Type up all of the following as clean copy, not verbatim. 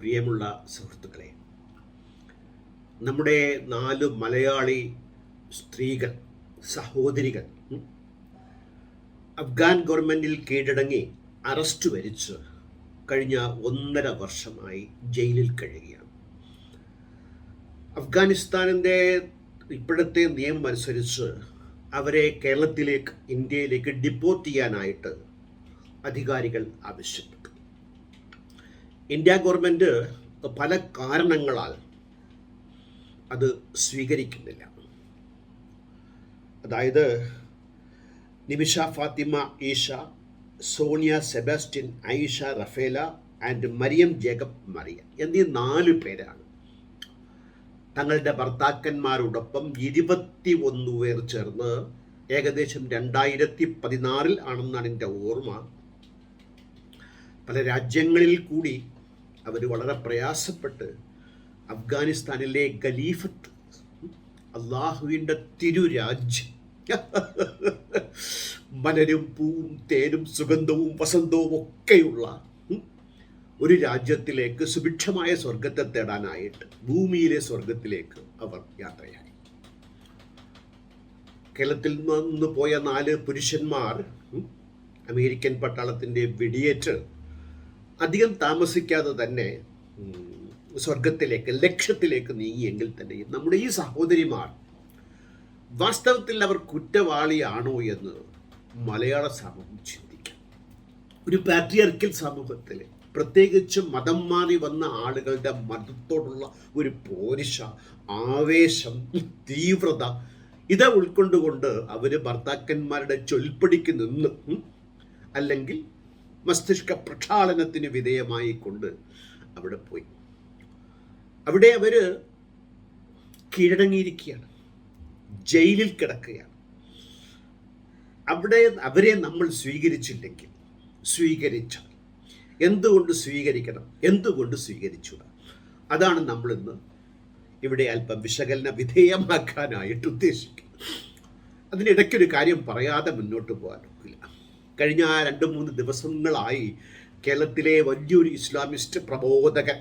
പ്രിയമുള്ള സുഹൃത്തുക്കളെ, നമ്മുടെ 4 മലയാളി സ്ത്രീകൾ സഹോദരികൾ അഫ്ഗാൻ ഗവൺമെൻറ്റിൽ കീഴടങ്ങി അറസ്റ്റ് വരിച്ച് കഴിഞ്ഞ 1.5 വർഷമായി ജയിലിൽ കഴിയുകയാണ്. അഫ്ഗാനിസ്ഥാനിൻ്റെ ഇപ്പോഴത്തെ നിയമം അനുസരിച്ച് അവരെ കേരളത്തിലേക്ക്, ഇന്ത്യയിലേക്ക് ഡിപ്പോർട്ട് ചെയ്യാനായിട്ട് അധികാരികൾ ആവശ്യപ്പെട്ടു. ഇന്ത്യ ഗവൺമെൻറ് പല കാരണങ്ങളാൽ അത് സ്വീകരിക്കുന്നില്ല. അതായത് നിമിഷ ഫാത്തിമ ഈഷ, സോണിയ സെബാസ്റ്റ്യൻ, ഐഷ റഫേല ആൻഡ് മരിയം ജേക്കബ് മറിയ എന്നീ 4 പേരാണ് തങ്ങളുടെ ഭർത്താക്കന്മാരോടൊപ്പം 21 പേർ ചേർന്ന് ഏകദേശം 2016 ആണെന്നാണ് എൻ്റെ ഓർമ്മ, പല രാജ്യങ്ങളിൽ കൂടി അവർ വളരെ പ്രയാസപ്പെട്ട് അഫ്ഗാനിസ്ഥാനിലെ ഖലീഫത്ത്, അള്ളാഹുവിൻ്റെ തിരുരാജ്യം, മലരും പൂവും തേനും സുഗന്ധവും വസന്തവും ഒക്കെയുള്ള ഒരു രാജ്യത്തിലേക്ക്, സുഭിക്ഷമായ സ്വർഗത്തെ തേടാനായിട്ട് ഭൂമിയിലെ സ്വർഗത്തിലേക്ക് അവർ യാത്രയായി. കേരളത്തിൽ നിന്ന് പോയ 4 പുരുഷന്മാർ അമേരിക്കൻ പട്ടാളത്തിൻ്റെ വെടിയേറ്റ് അധികം താമസിക്കാതെ തന്നെ സ്വർഗത്തിലേക്ക്, ലക്ഷ്യത്തിലേക്ക് നീങ്ങിയെങ്കിൽ തന്നെയും നമ്മുടെ ഈ സഹോദരിമാർ വാസ്തവത്തിൽ അവർ കുറ്റവാളിയാണോ എന്ന് മലയാള സമൂഹം ചിന്തിക്കാം. ഒരു പാട്രിയാർക്കൽ സമൂഹത്തിൽ, പ്രത്യേകിച്ച് മതം മാറി വന്ന ആളുകളുടെ മതത്തോടുള്ള ഒരു പോരിശ, ആവേശം, തീവ്രത, ഇത് ഉൾക്കൊണ്ടുകൊണ്ട് അവർ ഭർത്താക്കന്മാരുടെ ചൊൽപ്പടിക്ക് നിന്ന് അല്ലെങ്കിൽ മസ്തിഷ്ക പ്രക്ഷാളനത്തിന് വിധേയമായി കൊണ്ട് അവിടെ പോയി. അവിടെ അവർ കീഴടങ്ങിയിരിക്കുകയാണ്, ജയിലിൽ കിടക്കുകയാണ്. അവിടെ അവരെ നമ്മൾ സ്വീകരിച്ചില്ലെങ്കിൽ, സ്വീകരിച്ചാൽ എന്തുകൊണ്ട് സ്വീകരിക്കണം, എന്തുകൊണ്ട് സ്വീകരിച്ചുകൂടാ? അതാണ് നമ്മളിന്ന് ഇവിടെ അല്പം വിശകലന വിധേയമാക്കാനായിട്ട് ഉദ്ദേശിക്കുന്നത്. അതിനിടയ്ക്കൊരു കാര്യം പറയാതെ മുന്നോട്ട് പോകാൻ ഒക്കില്ല. കഴിഞ്ഞ 2-3 ദിവസങ്ങളായി കേരളത്തിലെ വലിയൊരു ഇസ്ലാമിസ്റ്റ് പ്രബോധകൻ,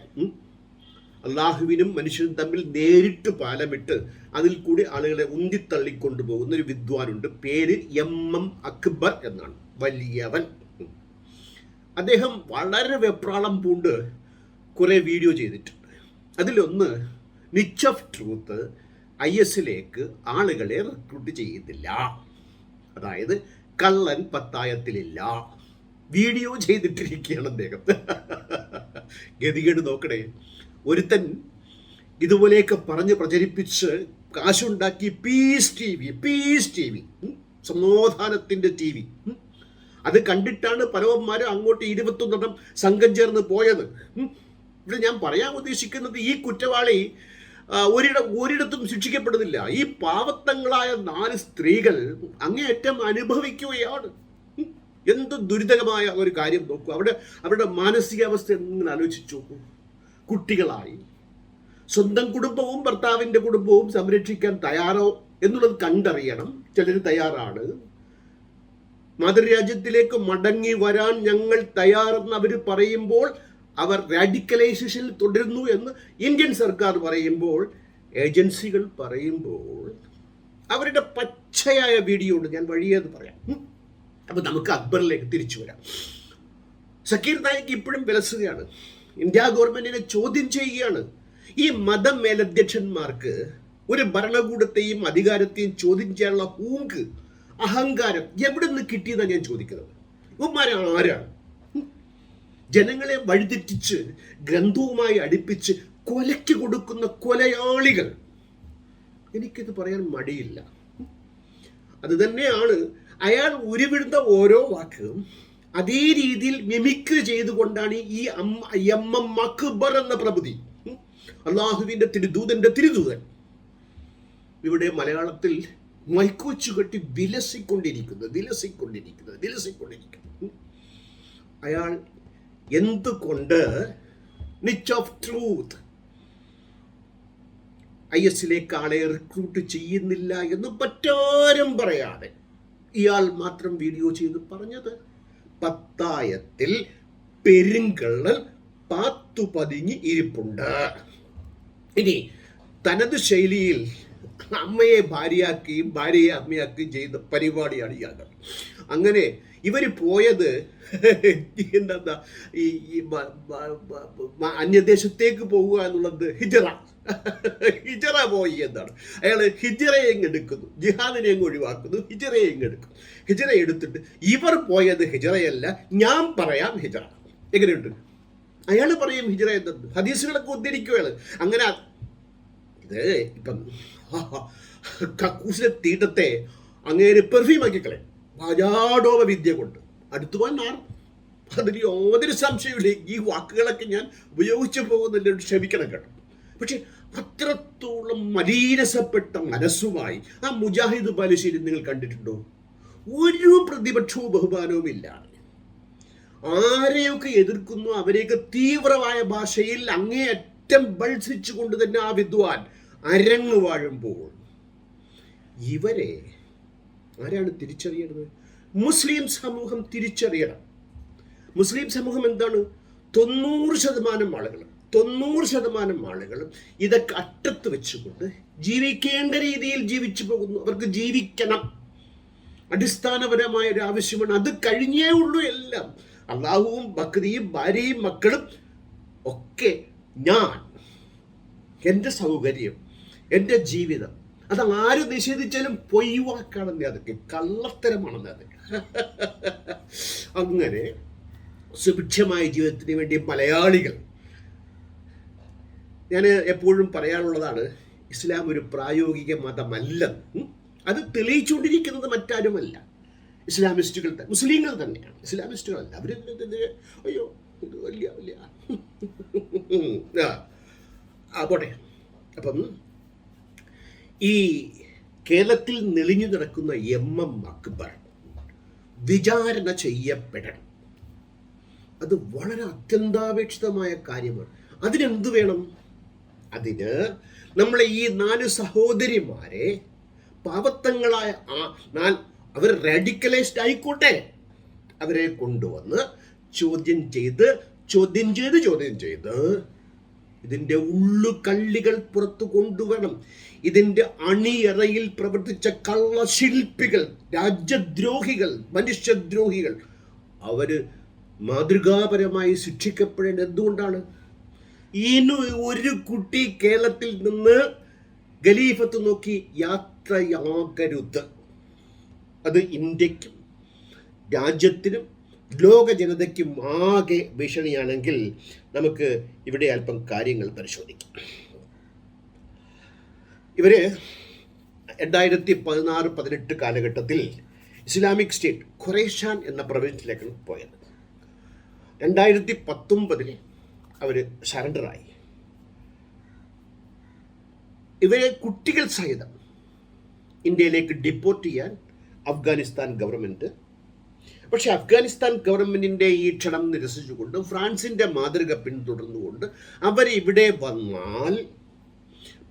അള്ളാഹുവിനും മനുഷ്യനും തമ്മിൽ നേരിട്ട് പാലമിട്ട് അതിൽ കൂടി ആളുകളെ ഉന്തിത്തള്ളിക്കൊണ്ടു പോകുന്ന ഒരു വിദ്വാനുണ്ട്. പേര് MM അക്ബർ എന്നാണ്, വലിയവൻ. അദ്ദേഹം വളരെ വെപ്രാളം പൂണ്ട് കുറേ വീഡിയോ ചെയ്തിട്ടുണ്ട്. അതിലൊന്ന്, നിച്ച് ഓഫ് ട്രൂത്ത് ISലേക്ക് ആളുകളെ റിക്രൂട്ട് ചെയ്യുന്നില്ല, അതായത് കള്ളൻ പത്തായത്തിലില്ല, വീഡിയോ ചെയ്തിട്ടിരിക്കുകയാണ് അദ്ദേഹം. ഗതികേട് നോക്കണേ. ഒരുത്തൻ ഇതുപോലെയൊക്കെ പറഞ്ഞ് പ്രചരിപ്പിച്ച് കാശുണ്ടാക്കി പീസ് ടി വി, സമാധാനത്തിൻ്റെ TV, അത് കണ്ടിട്ടാണ് പലവന്മാരും അങ്ങോട്ട് 21 സംഘം ചേർന്ന് പോയത്. ഇവിടെ ഞാൻ പറയാൻ ഉദ്ദേശിക്കുന്നത്, ഈ കുറ്റവാളി ഒരിടത്തും ശിക്ഷിക്കപ്പെടുന്നില്ല. ഈ പാവത്തങ്ങളായ 4 സ്ത്രീകൾ അങ്ങേയറ്റം അനുഭവിക്കുകയാണ്. എന്ത് ദുരിതകമായ ഒരു കാര്യം നോക്കൂ. അവരുടെ മാനസികാവസ്ഥ നിങ്ങൾ ആലോചിച്ച് നോക്കൂ. കുട്ടികളായി സ്വന്തം കുടുംബവും ഭർത്താവിൻ്റെ കുടുംബവും സംരക്ഷിക്കാൻ തയ്യാറോ എന്നുള്ളത് കണ്ടറിയണം. ചിലർ തയ്യാറാണ്. മാതൃരാജ്യത്തിലേക്ക് മടങ്ങി വരാൻ ഞങ്ങൾ തയ്യാറെന്ന് അവർ പറയുമ്പോൾ, അവർ റാഡിക്കലൈസേഷനിൽ തുടരുന്നു എന്ന് ഇന്ത്യൻ സർക്കാർ പറയുമ്പോൾ, ഏജൻസികൾ പറയുമ്പോൾ, അവരുടെ പച്ചയായ വീഡിയോ ഉണ്ട്. ഞാൻ വഴിയെന്ന് പറയാം. അപ്പോൾ നമുക്ക് അക്ബറിലേക്ക് തിരിച്ചു വരാം. സക്കീർ നായിക്ക് ഇപ്പോഴും വിലസുകയാണ്, ഇന്ത്യ ഗവൺമെന്റിനെ ചോദ്യം ചെയ്യുകയാണ്. ഈ മതം മേലധ്യക്ഷന്മാർക്ക് ഒരു ഭരണകൂടത്തെയും അധികാരത്തെയും ചോദ്യം ചെയ്യാനുള്ള ഹൂങ്ക്, അഹങ്കാരം എവിടെ നിന്ന് കിട്ടിയതാണ് ഞാൻ ചോദിക്കുന്നത്. ഇവന്മാരാരാണ്? ജനങ്ങളെ വഴിതെറ്റിച്ച് ഗ്രന്ഥവുമായി അടുപ്പിച്ച് കൊലയ്ക്ക് കൊടുക്കുന്ന കൊലയാളികൾ. എനിക്കിത് പറയാൻ മടിയില്ല. അത് തന്നെയാണ് അയാൾ ഉരുവിടുന്ന ഓരോ വാക്കും അതേ രീതിയിൽ മിമിക്രി ചെയ്തുകൊണ്ടാണ് ഈ MM അക്ബർ എന്ന പ്രഭുതി, അള്ളാഹുവിൻ്റെ തിരുദൂതൻ ഇവിടെ മലയാളത്തിൽ മൈക്കോച്ചു കെട്ടി വിലസിക്കൊണ്ടിരിക്കുന്നത്. അയാൾ എന്തുകൊണ്ട് നിച്ച് ഓഫ് ട്രൂത്ത് ISലേക്ക് ആളെ റിക്രൂട്ട് ചെയ്യുന്നില്ല എന്ന് മറ്റാരും പറയാതെ ഇയാൾ മാത്രം വീഡിയോ ചെയ്ത് പറഞ്ഞത്, പത്തായത്തിൽ പെരുങ്കള്ളൽ പാത്തു പതുങ്ങി ഇരിപ്പുണ്ട്. ഇനി തനത് ശൈലിയിൽ അമ്മയെ ഭാര്യയാക്കുകയും ഭാര്യയെ അമ്മയാക്കുകയും ചെയ്യുന്ന പരിപാടിയാണ് ഇയാൾ. അങ്ങനെ ഇവർ പോയത് എന്താ ഈ അന്യദേശത്തേക്ക് പോവുക എന്നുള്ളത് ഹിജറ പോയി എന്നാണ്. അയാൾ ഹിജറയെ എങ്ങെടുക്കുന്നു, ജിഹാദിനെ അങ്ങ് ഒഴിവാക്കുന്നു, ഹിജറയെ എങ്ങെടുക്കും. ഹിജറ എടുത്തിട്ട് ഇവർ പോയത് ഹിജറയല്ല, ഞാൻ പറയാം ഹിജറ. എങ്ങനെയുണ്ട്? അയാൾ പറയും ഹിജറ എന്നത്, ഹദീസുകളൊക്കെ ഉദ്ധരിക്കുകയാണ്. അങ്ങനെ ഇത് ഇപ്പം കക്കൂസിലെ തീട്ടത്തെ അങ്ങേര് പെർഫ്യൂമാക്കി കളയും വാചാടോപ വിദ്യ കൊണ്ട്. അടുത്തു പോകാൻ മാറും, അതിന് യാതൊരു സംശയമില്ല. ഈ വാക്കുകളൊക്കെ ഞാൻ ഉപയോഗിച്ചു പോകുന്നതിൽ ക്ഷമിക്കണം കേട്ടോ. പക്ഷെ അത്രത്തോളം മലീനസപ്പെട്ട മനസ്സുമായി ആ മുജാഹിദ് ബാലുശ്ശേരി നിങ്ങൾ കണ്ടിട്ടുണ്ടോ? ഒരു പ്രതിപക്ഷവും ബഹുമാനവും ഇല്ലാതെ ആരെയൊക്കെ എതിർക്കുന്നു അവരെയൊക്കെ തീവ്രമായ ഭാഷയിൽ അങ്ങേയറ്റം ബൾസിച്ചുകൊണ്ട് തന്നെ ആ വിദ്വാൻ അരങ്ങ് വാഴുമ്പോൾ ഇവരെ ആരാണ് തിരിച്ചറിയേണ്ടത്? മുസ്ലിം സമൂഹം തിരിച്ചറിയണം. മുസ്ലിം സമൂഹം എന്താണ്? 90% ആളുകളും ഇതൊക്കെ അറ്റത്ത് വെച്ചുകൊണ്ട് ജീവിക്കേണ്ട രീതിയിൽ ജീവിച്ചു പോകുന്നു. അവർക്ക് ജീവിക്കണം, അടിസ്ഥാനപരമായ ഒരു ആവശ്യമാണ്. അത് കഴിഞ്ഞേ ഉള്ളൂ എല്ലാം. അള്ളാഹുവും ഭക്തിയും ഭാര്യയും മക്കളും ഒക്കെ ഞാൻ, എൻ്റെ സൗകര്യം, എൻ്റെ ജീവിതം, അത് ആര് നിഷേധിച്ചാലും പൊയ്വാക്കാണെന്നേ, അതൊക്കെ കള്ളത്തരമാണെന്നേ അതൊക്കെ. അങ്ങനെ സുഭിക്ഷമായ ജീവിതത്തിന് വേണ്ടി മലയാളികൾ, ഞാൻ എപ്പോഴും പറയാനുള്ളതാണ്, ഇസ്ലാം ഒരു പ്രായോഗിക മതമല്ലെന്ന്. അത് തെളിയിച്ചുകൊണ്ടിരിക്കുന്നത് മറ്റാരുമല്ല, ഇസ്ലാമിസ്റ്റുകൾ, മുസ്ലിങ്ങൾ തന്നെയാണ്, ഇസ്ലാമിസ്റ്റുകളല്ല. അവർ അയ്യോ ഇത് വലിയ പോട്ടെ. അപ്പം ഈ കേരളത്തിൽ നെളിഞ്ഞു നടക്കുന്ന MM അക്ബർ വിചാരണ ചെയ്യപ്പെടണം. അത് വളരെ അത്യന്താപേക്ഷിതമായ കാര്യമാണ്. അതിനെന്ത് വേണം? അതിന് നമ്മളെ ഈ 4 സഹോദരിമാരെ, പാവത്തങ്ങളായ അവർ റാഡിക്കലൈസ്ഡ് ആയിക്കോട്ടെ, അവരെ കൊണ്ടുവന്ന് ചോദ്യം ചെയ്ത് ഇതിൻ്റെ ഉള്ളുകള്ളികൾ പുറത്തു കൊണ്ടുവരണം. ഇതിൻ്റെ അണിയറയിൽ പ്രവർത്തിച്ച കള്ളശില്പികൾ, രാജ്യദ്രോഹികൾ, മനുഷ്യദ്രോഹികൾ, അവർ മാതൃകാപരമായി ശിക്ഷിക്കപ്പെടേണ്ടത് എന്തുകൊണ്ടാണ്? ഇനി ഒരു കുട്ടി കേരളത്തിൽ നിന്ന് ഖലീഫത്ത് നോക്കി യാത്രയാകരുത്. അത് ഇന്ത്യക്കും രാജ്യത്തിനും ലോക ജനതയ്ക്കും ആകെ ഭീഷണിയാണെങ്കിൽ നമുക്ക് ഇവിടെ അല്പം കാര്യങ്ങൾ പരിശോധിക്കാം. ഇവര് 2016-18 കാലഘട്ടത്തിൽ ഇസ്ലാമിക് സ്റ്റേറ്റ് ഖുറൈശാൻ എന്ന പ്രൊവിൻസിലേക്കാണ് പോയത്. 2019 അവർ സറണ്ടറായി. ഇവരെ കുട്ടികൾ സഹിതം ഇന്ത്യയിലേക്ക് ഡിപ്പോർട്ട് ചെയ്യാൻ അഫ്ഗാനിസ്ഥാൻ ഗവൺമെൻറ്. പക്ഷെ അഫ്ഗാനിസ്ഥാൻ ഗവൺമെൻറ്റിൻ്റെ ഈ ക്ഷണം നിരസിച്ചുകൊണ്ട്, ഫ്രാൻസിൻ്റെ മാതൃക പിന്തുടർന്നുകൊണ്ട് അവരിവിടെ വന്നാൽ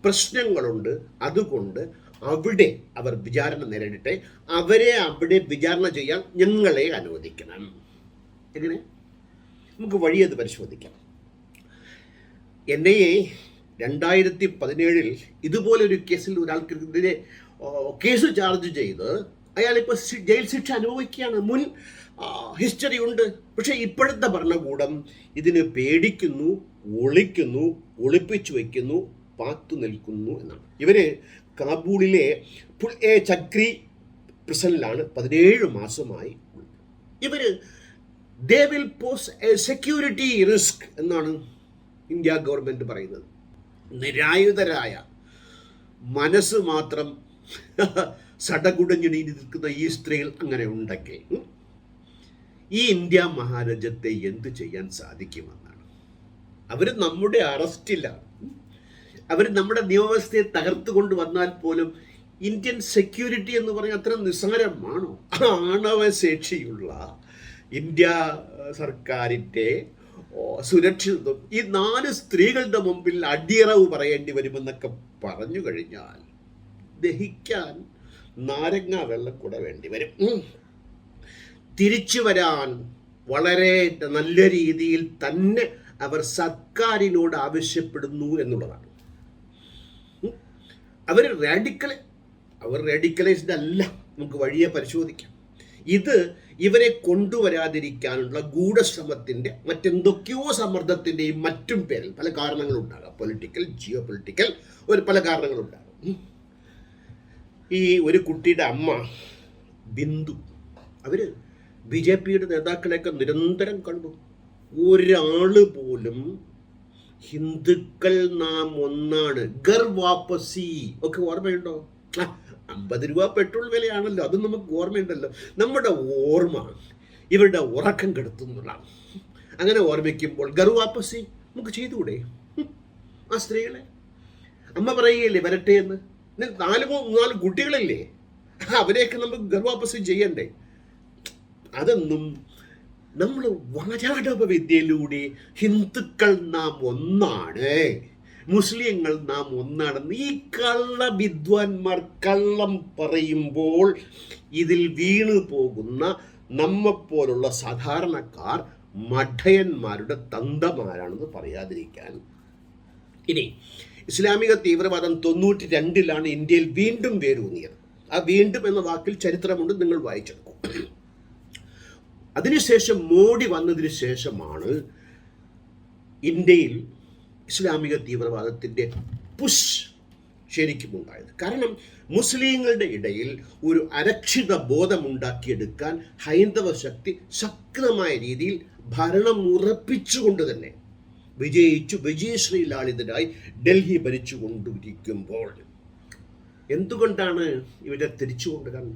പ്രശ്നങ്ങളുണ്ട്, അതുകൊണ്ട് അവിടെ അവർ വിചാരണ നേരിടട്ടെ, അവരെ അവിടെ വിചാരണ ചെയ്യാൻ ഞങ്ങളെ അനുവദിക്കണം. എങ്ങനെ? നമുക്ക് വഴിയത് പരിശോധിക്കാം. NIA 2017 ഇതുപോലൊരു കേസിൽ ഒരാൾക്കെതിരെ കേസ് ചാർജ് ചെയ്ത് അയാളിപ്പോൾ ജയിൽ ശിക്ഷ അനുഭവിക്കുകയാണ്. മുൻ ഹിസ്റ്ററി ഉണ്ട്. പക്ഷേ ഇപ്പോഴത്തെ ഭരണകൂടം ഇതിന് പേടിക്കുന്നു, ഒളിക്കുന്നു, ഒളിപ്പിച്ചു വയ്ക്കുന്നു, പാത്തു നിൽക്കുന്നു എന്നാണ്. ഇവർ കാബൂളിലെ ചക്രി പ്രിസണിലാണ് 17 മാസമായി. ഇവർ they will pose a security risk എന്നാണ് ഇന്ത്യ ഗവൺമെൻറ് പറയുന്നത്. നിരായുധരായ, മനസ്സ് മാത്രം സടകുടഞ്ഞിണി നിൽക്കുന്ന ഈ സ്ത്രീകൾ അങ്ങനെ ഉണ്ടെങ്കിൽ ഈ ഇന്ത്യ മഹാരാജ്യത്തെ എന്ത് ചെയ്യാൻ സാധിക്കുമെന്നാണ്. അവർ നമ്മുടെ അറസ്റ്റിലാണ്. അവർ നമ്മുടെ നിയമവ്യവസ്ഥയെ തകർത്തു കൊണ്ടുവന്നാൽ പോലും ഇന്ത്യൻ സെക്യൂരിറ്റി എന്ന് പറഞ്ഞാൽ അത്ര നിസ്സാരമാണോ? ആണവശേഷിയുള്ള ഇന്ത്യ സർക്കാരിൻ്റെ സുരക്ഷിതത്വം ഈ 4 സ്ത്രീകളുടെ മുമ്പിൽ അടിയറവ് പറയേണ്ടി വരുമെന്നൊക്കെ പറഞ്ഞു കഴിഞ്ഞാൽ ദഹിക്കാൻ നാരങ്ങ വെള്ളം കൂടെ വേണ്ടി വരും. തിരിച്ചു വരാൻ വളരെ നല്ല രീതിയിൽ തന്നെ അവർ സർക്കാരിനോട് ആവശ്യപ്പെടുന്നു എന്നുള്ളതാണ്. അവർ റാഡിക്കലൈസ്ഡ് അല്ല. നമുക്ക് വഴിയെ പരിശോധിക്കാം. ഇത് ഇവരെ കൊണ്ടുവരാതിരിക്കാനുള്ള ഗൂഢശ്രമത്തിൻ്റെ മറ്റെന്തൊക്കെയോ സമ്മർദ്ദത്തിൻ്റെയും മറ്റും പേരിൽ പല കാരണങ്ങളുണ്ടാകാം. പൊളിറ്റിക്കൽ, ജിയോ പൊളിറ്റിക്കൽ, പല കാരണങ്ങളുണ്ടാകും. ഈ ഒരു കുട്ടിയുടെ അമ്മ ബിന്ദു, അവർ BJP നേതാക്കളെയൊക്കെ നിരന്തരം കണ്ടു. ഒരാൾ പോലും ഹിന്ദുക്കൾ നാം ഒന്നാണ്, ഗർ വാപ്പസി ഒക്കെ ഓർമ്മയുണ്ടോ? 50 രൂപ പെട്രോൾ വിലയാണല്ലോ, അത് നമുക്ക് ഓർമ്മയുണ്ടല്ലോ. നമ്മുടെ ഓർമ്മ ഇവരുടെ ഉറക്കം കെടുത്തുന്നതാണ്. അങ്ങനെ ഓർമ്മിക്കുമ്പോൾ ഗർ വാപ്പസി നമുക്ക് ചെയ്തുകൂടെ? ആ സ്ത്രീകളെ അമ്മ പറയുകയല്ലേ വരട്ടെ എന്ന്. 4 കുട്ടികളില്ലേ, അവരെയൊക്കെ നമുക്ക് ഗർ വാപ്പസി ചെയ്യണ്ടേ? അതൊന്നും നമ്മൾ വാചാടോപ വിദ്യയിലൂടെ ഹിന്ദുക്കൾ നാം ഒന്നാണ്, മുസ്ലിങ്ങൾ നാം ഒന്നാണെന്ന് ഈ കള്ള വിദ്വാൻമാർ കള്ളം പറയുമ്പോൾ ഇതിൽ വീണു പോകുന്ന നമ്മെപ്പോലുള്ള സാധാരണക്കാർ മഠയന്മാരുടെ തന്തമാരാണെന്ന് പറയാതിരിക്കാൻ. ഇനി ഇസ്ലാമിക തീവ്രവാദം 92-ലാണ് ഇന്ത്യയിൽ വീണ്ടും വേരൂന്നിയത്. ആ വീണ്ടും എന്ന വാക്കിൽ ചരിത്രമുണ്ട്, നിങ്ങൾ വായിച്ചെടുക്കും. അതിനുശേഷം മോഡി വന്നതിന് ശേഷമാണ് ഇന്ത്യയിൽ ഇസ്ലാമിക തീവ്രവാദത്തിൻ്റെ പുഷ് ശരിക്കും ഉണ്ടായത്. കാരണം മുസ്ലിങ്ങളുടെ ഇടയിൽ ഒരു അരക്ഷിത ബോധമുണ്ടാക്കിയെടുക്കാൻ ഹൈന്ദവ ശക്തി ശക്തമായ രീതിയിൽ ഭരണം ഉറപ്പിച്ചുകൊണ്ട് തന്നെ വിജയശ്രീ ലാളിതരായി ഡൽഹി ഭരിച്ചുകൊണ്ടിരിക്കുമ്പോൾ എന്തുകൊണ്ടാണ് ഇവരെ തിരിച്ചു കൊണ്ടുവരാൻ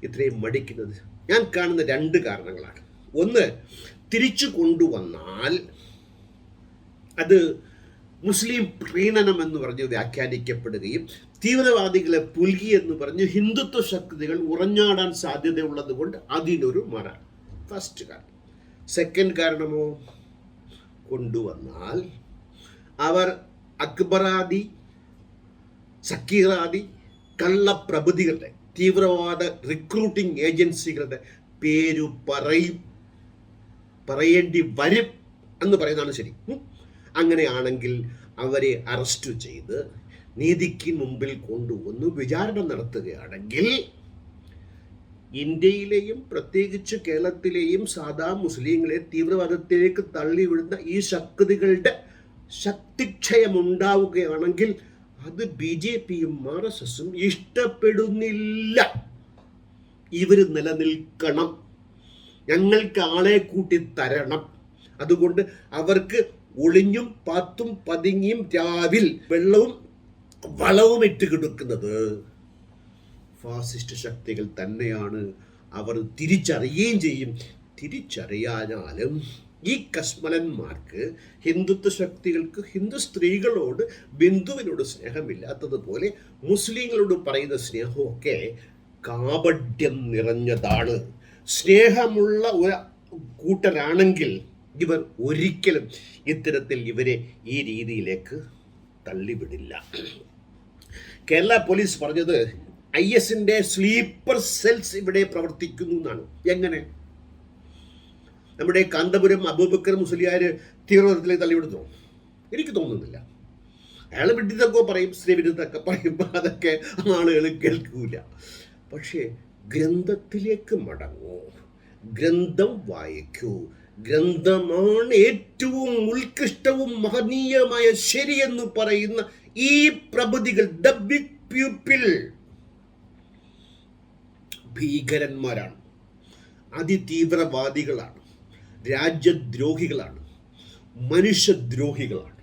ഇത്രയും മടിക്കുന്നത്? ഞാൻ കാണുന്ന 2 കാരണങ്ങളാണ്. ഒന്ന്, തിരിച്ചു കൊണ്ടുവന്നാൽ അത് മുസ്ലിം പ്രീണനം എന്ന് പറഞ്ഞ് വ്യാഖ്യാനിക്കപ്പെടുകയും തീവ്രവാദികളെ പുൽകി എന്ന് പറഞ്ഞ് ഹിന്ദുത്വ ശക്തികൾ ഉറഞ്ഞാടാൻ സാധ്യതയുള്ളത് കൊണ്ട് അതിനൊരു മറ. ഫസ്റ്റ് കാരണം. സെക്കൻഡ് കാരണമോ, കൊണ്ടുവന്നാൽ അവർ അക്ബറാദി, സക്കീറാദി കള്ളപ്രഭുതികളുടെ തീവ്രവാദ റിക്രൂട്ടിംഗ് ഏജൻസികളുടെ പേര് പറയേണ്ടി വരും എന്ന് പറയുന്നതാണ് ശരി. അങ്ങനെയാണെങ്കിൽ അവരെ അറസ്റ്റ് ചെയ്ത് നീതിക്ക് മുമ്പിൽ കൊണ്ടുവന്ന് വിചാരണ നടത്തുകയാണെങ്കിൽ ഇന്ത്യയിലെയും പ്രത്യേകിച്ച് കേരളത്തിലെയും സാധാ മുസ്ലിങ്ങളെ തീവ്രവാദത്തിലേക്ക് തള്ളിവിടുന്ന ഈ ശക്തികളുടെ ശക്തിക്ഷയമുണ്ടാവുകയാണെങ്കിൽ അത് BJPയും RSSും ഇഷ്ടപ്പെടുന്നില്ല. ഇവർ നിലനിൽക്കണം, ഞങ്ങൾക്ക് ആളെ കൂട്ടി തരണം. അതുകൊണ്ട് അവർക്ക് ഒളിഞ്ഞും പാത്തും പതുങ്ങിയും രാവിൽ വെള്ളവും വളവും ഇട്ട് കിടക്കുന്നത് ഫാസിസ്റ്റ് ശക്തികൾ തന്നെയാണ്. അവർ തിരിച്ചറിയുകയും ചെയ്യും. തിരിച്ചറിയാനാലും ഈ കശ്മലന്മാർക്ക്, ഹിന്ദുത്വ ശക്തികൾക്ക് ഹിന്ദു സ്ത്രീകളോട്, ബിന്ദുവിനോട് സ്നേഹമില്ലാത്തതുപോലെ മുസ്ലിങ്ങളോട് പറയുന്ന സ്നേഹമൊക്കെ കാപഢ്യം നിറഞ്ഞതാണ്. സ്നേഹമുള്ള ഒരു കൂട്ടരാണെങ്കിൽ ഇവർ ഒരിക്കലും ഇത്തരത്തിൽ ഇവരെ ഈ രീതിയിലേക്ക് തള്ളിവിടില്ല. കേരള പോലീസ് പറഞ്ഞത് ISന്റെ സ്ലീപ്പർ സെൽസ് ഇവിടെ പ്രവർത്തിക്കുന്നു എന്നാണ്. എങ്ങനെ? നമ്മുടെ കാന്തപുരം അബൂബക്കർ മുസ്ലിയാർ തീവ്രവാദത്തിലേക്ക് തള്ളിവിടുന്നു? എനിക്ക് തോന്നുന്നില്ല. അയാൾ വിഡിതൊക്കെ പറയും, സ്ത്രീവിരുദ്ധമൊക്കെ പറയുമ്പോൾ അതൊക്കെ ആളുകൾ കേൾക്കൂല. പക്ഷേ ഗ്രന്ഥത്തിലേക്ക് മടങ്ങൂ, ഗ്രന്ഥം വായിക്കൂ. ഗ്രന്ഥമാണ് ഏറ്റവും ഉത്കൃഷ്ടവും മഹനീയമായ ശരിയെന്ന് പറയുന്ന ഈ പ്രബുദ്ധികൾ, ദ ബിഗ് പീപ്പിൾ, ഭീകരന്മാരാണ്, അതിതീവ്രവാദികളാണ്, രാജ്യദ്രോഹികളാണ്, മനുഷ്യദ്രോഹികളാണ്.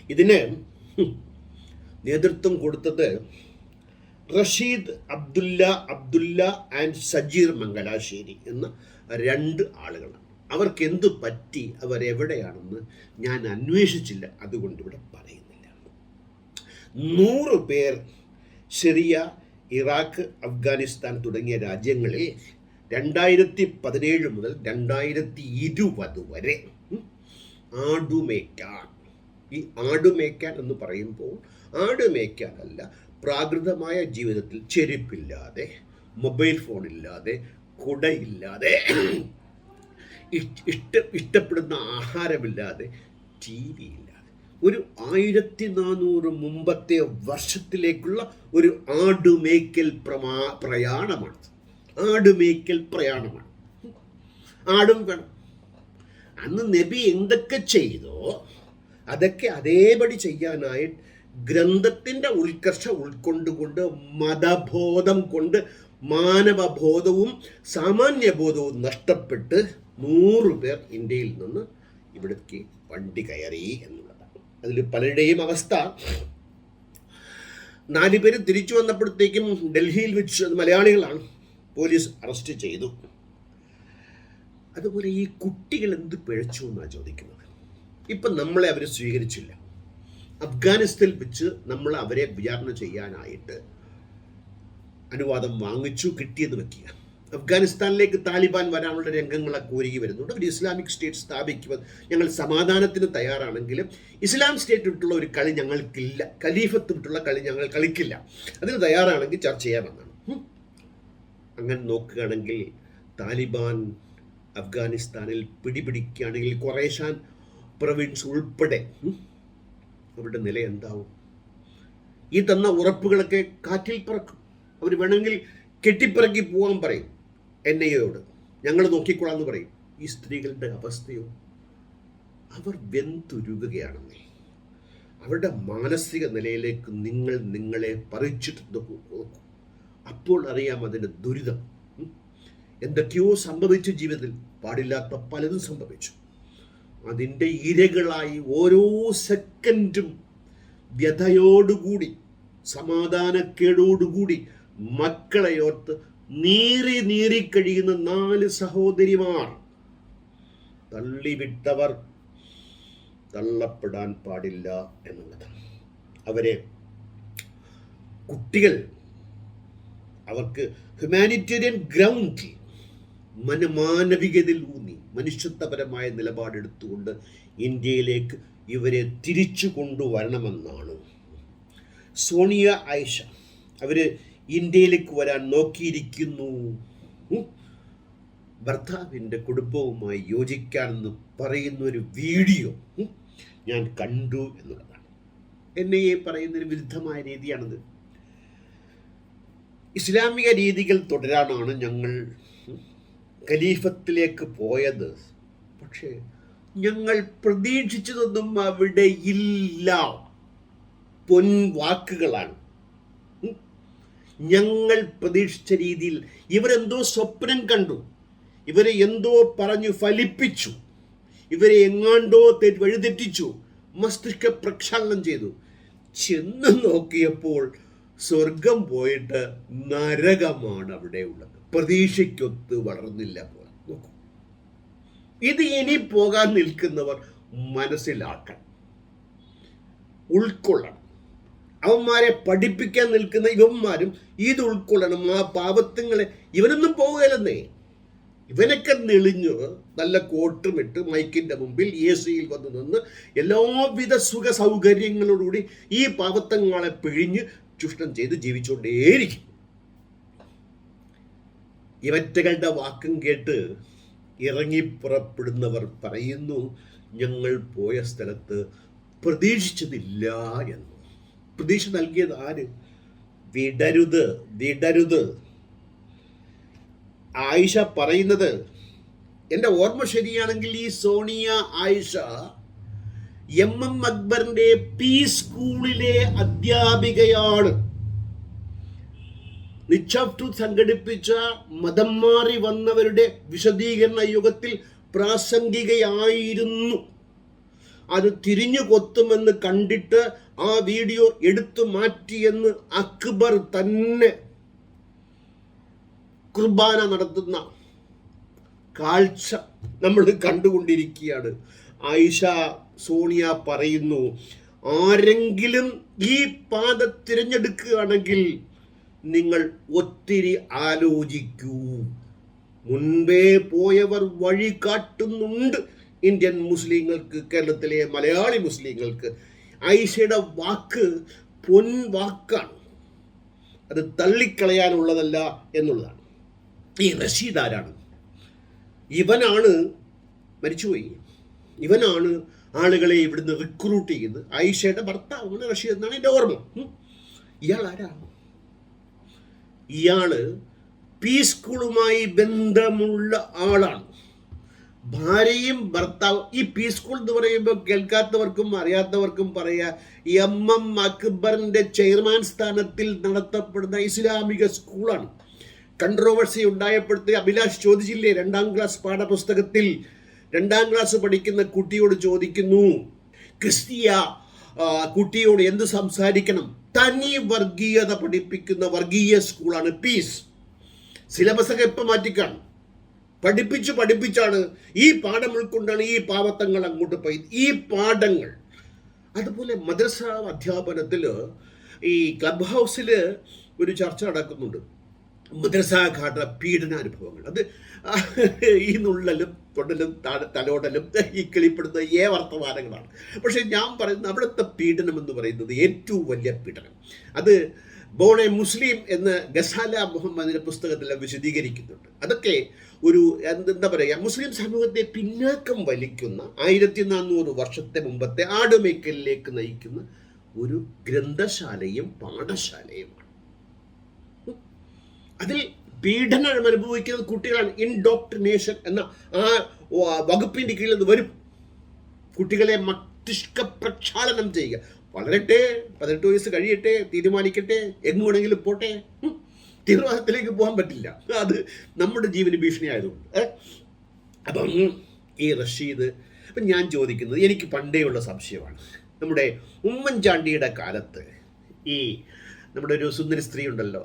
ഇതിന് നേതൃത്വം കൊടുത്തത് റഷീദ് അബ്ദുല്ല ആൻഡ് സജീർ മംഗലാശ്ശേരി എന്ന 2 ആളുകളാണ്. അവർക്ക് എന്ത് പറ്റി, അവരെവിടെയാണെന്ന് ഞാൻ അന്വേഷിച്ചില്ല, അതുകൊണ്ട് ഇവിടെ പറയുന്നില്ല. 100 പേർ സിറിയ, ഇറാഖ്, അഫ്ഗാനിസ്ഥാൻ തുടങ്ങിയ രാജ്യങ്ങളിൽ 2017 മുതൽ 2020 വരെ ആടുമേക്കാൻ. ഈ ആടുമേക്കാൻ എന്ന് പറയുമ്പോൾ ആടുമേക്കാനല്ല, പ്രാകൃതമായ ജീവിതത്തിൽ ചെരുപ്പില്ലാതെ, മൊബൈൽ ഫോണില്ലാതെ, കുടയില്ലാതെ ഇഷ്ടപ്പെടുന്ന ആഹാരമില്ലാതെ, ടി വി ഇല്ലാതെ, ഒരു 1400 മുമ്പത്തെ വർഷത്തിലേക്കുള്ള ഒരു ആടുമേക്കൽ പ്രയാണമാണ്. ആടുമേക്കൽ പ്രയാണമാണ്. ആടും വേണം. അന്ന് നബി എന്തൊക്കെ ചെയ്തോ അതൊക്കെ അതേപടി ചെയ്യാനായി ഗ്രന്ഥത്തിൻ്റെ ഉത്കർഷം ഉൾക്കൊണ്ടുകൊണ്ട് മതബോധം കൊണ്ട് മാനവബോധവും സാമാന്യബോധവും നഷ്ടപ്പെട്ട് 100 പേർ ഇന്ത്യയിൽ നിന്ന് ഇവിടേക്ക് വണ്ടി കയറി എന്നുള്ളതാണ്. അതിൽ പലരുടെയും അവസ്ഥ, 4 പേര് തിരിച്ചു വന്നപ്പോഴത്തേക്കും ഡൽഹിയിൽ വെച്ച് മലയാളികളാണ്, പോലീസ് അറസ്റ്റ് ചെയ്തു. അതുപോലെ ഈ കുട്ടികൾ എന്ത് പിഴച്ചു എന്നാണ് ചോദിക്കുന്നത്. ഇപ്പം നമ്മളെ അവർ സ്വീകരിച്ചില്ല. അഫ്ഗാനിസ്ഥാനിൽ വെച്ച് നമ്മൾ അവരെ വിചാരണ ചെയ്യാനായിട്ട് അനുവാദം വാങ്ങിച്ചു, കിട്ടിയെന്ന് വെക്കുക. അഫ്ഗാനിസ്ഥാനിലേക്ക് താലിബാൻ വരാനുള്ള രംഗങ്ങളൊക്കെ ഒരുങ്ങി വരുന്നുണ്ട്. ഒരു ഇസ്ലാമിക് സ്റ്റേറ്റ് സ്ഥാപിക്കുക, ഞങ്ങൾ സമാധാനത്തിന് തയ്യാറാണെങ്കിലും ഇസ്ലാം സ്റ്റേറ്റ് വിട്ടുള്ള ഒരു കളി ഞങ്ങൾക്കില്ല, ഖലീഫത്ത് വിട്ടുള്ള കളി ഞങ്ങൾ കളിക്കില്ല, അതിന് തയ്യാറാണെങ്കിൽ ചർച്ച ചെയ്യാമെന്നാണ്. അങ്ങനെ നോക്കുകയാണെങ്കിൽ താലിബാൻ അഫ്ഗാനിസ്ഥാനിൽ പിടിപിടിക്കുകയാണെങ്കിൽ ഖൊറേസാൻ പ്രൊവിൻസ് ഉൾപ്പെടെ അവരുടെ നില എന്താവും? ഈ തന്ന ഉറപ്പുകളൊക്കെ കാറ്റിൽ പറക്കും. അവർ വേണമെങ്കിൽ കെട്ടിപ്പിറക്കി പോകാൻ പറയും NIA-യോട്, ഞങ്ങൾ നോക്കിക്കൊള്ളാമെന്ന് പറയും. ഈ സ്ത്രീകളുടെ അവസ്ഥയോ? അവർ വെന്തുരുകുകയാണെന്നേ. അവരുടെ മാനസിക നിലയിലേക്ക് നിങ്ങൾ നിങ്ങളെ പറിച്ചിട്ട് നോക്കൂ. അപ്പോൾ അറിയാം അതിൻ്റെ ദുരിതം. എന്തൊക്കെയോ സംഭവിച്ചു, ജീവിതത്തിൽ പാടില്ലാത്ത പലതും സംഭവിച്ചു. അതിൻ്റെ ഇരകളായി ഓരോ സെക്കൻഡും വ്യഥയോടുകൂടി സമാധാനക്കേടോടുകൂടി മക്കളെയോർത്ത് നീറിക്കഴിയുന്ന 4 സഹോദരിമാർ. തള്ളിവിട്ടവർ തള്ളപ്പെടാൻ പാടില്ല എന്നുള്ളതാണ്. അവരെ കുട്ടികൾ അവർക്ക് ഹ്യൂമാനിറ്റേറിയൻ ഗ്രൗണ്ടിൽ മാനവികതയിൽ ഊന്നി മനുഷ്യത്വപരമായ നിലപാടെടുത്തുകൊണ്ട് ഇന്ത്യയിലേക്ക് ഇവരെ തിരിച്ചു കൊണ്ടുവരണമെന്നാണ് സോണിയ ആയിഷ. അവർ ഇന്ത്യയിലേക്ക് വരാൻ നോക്കിയിരിക്കുന്നു. ഭർത്താവിൻ്റെ കുടുംബവുമായി യോജിക്കാനെന്ന് പറയുന്ന ഒരു വീഡിയോ ഞാൻ കണ്ടു എന്നുള്ളതാണ്. NIA പറയുന്നൊരു വിരുദ്ധമായ രീതിയാണിത്. ഇസ്ലാമിക രീതികൾ തുടരാനാണ് ഞങ്ങൾ ഖലീഫത്തിലേക്ക് പോയത്. പക്ഷേ ഞങ്ങൾ പ്രതീക്ഷിച്ചതൊന്നും അവിടെ ഇല്ല. പൊൻവാക്കുകളാണ്. ഞങ്ങൾ പ്രതീക്ഷിച്ച രീതിയിൽ ഇവരെന്തോ സ്വപ്നം കണ്ടു, ഇവരെ എന്തോ പറഞ്ഞു ഫലിപ്പിച്ചു, ഇവരെ എങ്ങാണ്ടോ വഴിതെറ്റിച്ചു, മസ്തിഷ്ക പ്രക്ഷാളനം ചെയ്തു. ചെന്ന് നോക്കിയപ്പോൾ സ്വർഗം പോയിട്ട് നരകമാണ് അവിടെ ഉള്ളത്. പ്രതീക്ഷയ്ക്കൊത്ത് വളർന്നില്ല പോലെ. നോക്കൂ, ഇത് ഇനി പോകാൻ നിൽക്കുന്നവർ മനസ്സിലാക്കണം, ഉൾക്കൊള്ളണം. അവന്മാരെ പഠിപ്പിക്കാൻ നിൽക്കുന്ന ഇവന്മാരും ഇത് ഉൾക്കൊള്ളണം. ആ പാപത്തുങ്ങളെ ഇവനൊന്നും പോകുകയല്ലെന്നേ. ഇവനൊക്കെ നെളിഞ്ഞ് നല്ല കോട്ടുമിട്ട് മൈക്കിൻ്റെ മുമ്പിൽ AC-യിൽ വന്ന് നിന്ന് എല്ലാവിധ സുഖ സൗകര്യങ്ങളോടുകൂടി ഈ പാപത്തങ്ങളെ പിഴിഞ്ഞ് ചൂഷണം ചെയ്ത് ജീവിച്ചുകൊണ്ടേയിരിക്കും. ഇവറ്റകളുടെ വാക്കും കേട്ട് ഇറങ്ങിപ്പുറപ്പെടുന്നവർ പറയുന്നു, ഞങ്ങൾ പോയ സ്ഥലത്ത് പ്രതീക്ഷിച്ചതില്ല എന്ന്. പ്രതീക്ഷ നൽകിയത് ആര്? വിടരുത്. ആയിഷ പറയുന്നത്, എൻ്റെ ഓർമ്മ ശരിയാണെങ്കിൽ ഈ സോണിയ ആയിഷ MM അക്ബറിന്റെ പി സ്കൂളിലെ അധ്യാപികയാണ്. നിച്ചാഫ്റ്റു സംഘടിപ്പിച്ച മതം മാറി വന്നവരുടെ വിശദീകരണ യുഗത്തിൽ പ്രാസംഗികയായിരുന്നു. അത് തിരിഞ്ഞു കൊത്തുമെന്ന് കണ്ടിട്ട് ആ വീഡിയോ എടുത്തു മാറ്റിയെന്ന് അക്ബർ തന്നെ കുർബാന നടത്തുന്ന കാഴ്ച നമ്മൾ കണ്ടുകൊണ്ടിരിക്കുകയാണ്. ആയിഷ സോണിയ പറയുന്നു, ആരെങ്കിലും ഈ പാത തിരഞ്ഞെടുക്കുകയാണെങ്കിൽ നിങ്ങൾ ഒത്തിരി ആലോചിക്കൂ. മുൻപേ പോയവർ വഴി കാട്ടുന്നുണ്ട് ഇന്ത്യൻ മുസ്ലിങ്ങൾക്ക്, കേരളത്തിലെ മലയാളി മുസ്ലിങ്ങൾക്ക്. ആയിഷയുടെ വാക്ക് പൊൻവാക്കാണ്, അത് തള്ളിക്കളയാനുള്ളതല്ല എന്നുള്ളതാണ്. ഈ റഷീദ് ആരാണ്? ഇവനാണ് മരിച്ചുപോയി. ഇവനാണ് ആളുകളെ ഇവിടുന്ന് റിക്രൂട്ട് ചെയ്യുന്നത്. ആയിഷയുടെ ഭർത്താവാണ് റഷീദ് എന്നാണ് എൻ്റെ ഓർമ്മ. ഇയാൾ ആരാ? ഇയാള് പീസ് സ്കൂളുമായി ബന്ധമുള്ള ആളാണ്. ഭാര്യയും ഭർത്താവും. ഈ പീസ് സ്കൂൾ എന്ന് പറയുമ്പോൾ കേൾക്കാത്തവർക്കും അറിയാത്തവർക്കും പറയാ, MM അക്ബറിന്റെ ചെയർമാൻ സ്ഥാനത്തിൽ നടത്തപ്പെടുന്ന ഇസ്ലാമിക സ്കൂളാണ്. കൺട്രോവേഴ്സി ഉണ്ടായപ്പോഴത്തെ അഭിലാഷ് ചോദിച്ചില്ലേ, 2ാം ക്ലാസ് പാഠപുസ്തകത്തിൽ 2ാം ക്ലാസ് പഠിക്കുന്ന കുട്ടിയോട് ചോദിക്കുന്നു, ക്രിസ്തീയ കുട്ടിയോട് എന്ത് സംസാരിക്കണം? തനി വർഗീയത പഠിപ്പിക്കുന്ന വർഗീയ സ്കൂളാണ് പീസ്. സിലബസൊക്കെ എപ്പോൾ മാറ്റിക്കാണ്, പഠിപ്പിച്ചാണ് ഈ പാഠം ഉൾക്കൊണ്ടാണ് ഈ പാവത്തങ്ങൾ അങ്ങോട്ട് പോയി. ഈ പാഠങ്ങൾ അതുപോലെ മദ്രസ അധ്യാപനത്തിൽ ഈ ക്ലബ് ഹൗസിൽ ഒരു ചർച്ച നടക്കുന്നുണ്ട്, മദ്രസാഘാത പീഡനാനുഭവങ്ങൾ. അത് ഈ നുള്ളലും തൊടലും തലോടലും ഈ കിളിപ്പെടുന്ന വർത്തമാനങ്ങളാണ്. പക്ഷെ ഞാൻ പറയുന്നത് അവിടുത്തെ പീഡനം എന്ന് പറയുന്നത് ഏറ്റവും വലിയ പീഡനം. അത് ബോണെ മുസ്ലിം എന്ന് ഗസാല മുഹമ്മദിന്റെ പുസ്തകത്തിൽ വിശദീകരിക്കുന്നുണ്ട്. അതൊക്കെ ഒരു എന്താ പറയുക, മുസ്ലിം സമൂഹത്തെ പിന്നാക്കം വലിക്കുന്ന 1400 വർഷത്തെ മുമ്പത്തെ ആടുമേക്കലിലേക്ക് നയിക്കുന്ന ഒരു ഗ്രന്ഥശാലയും പാഠശാലയുമാണ്. അതിൽ പീഡനം അനുഭവിക്കുന്ന കുട്ടികളാണ്. ഇൻഡോക്ട്രിനേഷൻ എന്ന ആ വകുപ്പിന്റെ കീഴിൽ നിന്ന് വരും. കുട്ടികളെ മസ്തിഷ്ക പ്രക്ഷാളനം ചെയ്യുക. വളരട്ടെ, 18 വയസ്സ് കഴിയട്ടെ, തീരുമാനിക്കട്ടെ, എങ്ങു വേണമെങ്കിലും പോട്ടെ. തീവ്രവാദത്തിലേക്ക് പോകാൻ പറ്റില്ല, അത് നമ്മുടെ ജീവന് ഭീഷണി ആയതുകൊണ്ട്. അപ്പം ഈ റഷീദ്, അപ്പം ഞാൻ ചോദിക്കുന്നത്, എനിക്ക് പണ്ടേയുള്ള സംശയമാണ്. നമ്മുടെ ഉമ്മൻചാണ്ടിയുടെ കാലത്ത് ഈ നമ്മുടെ ഒരു സുന്ദരി സ്ത്രീ ഉണ്ടല്ലോ,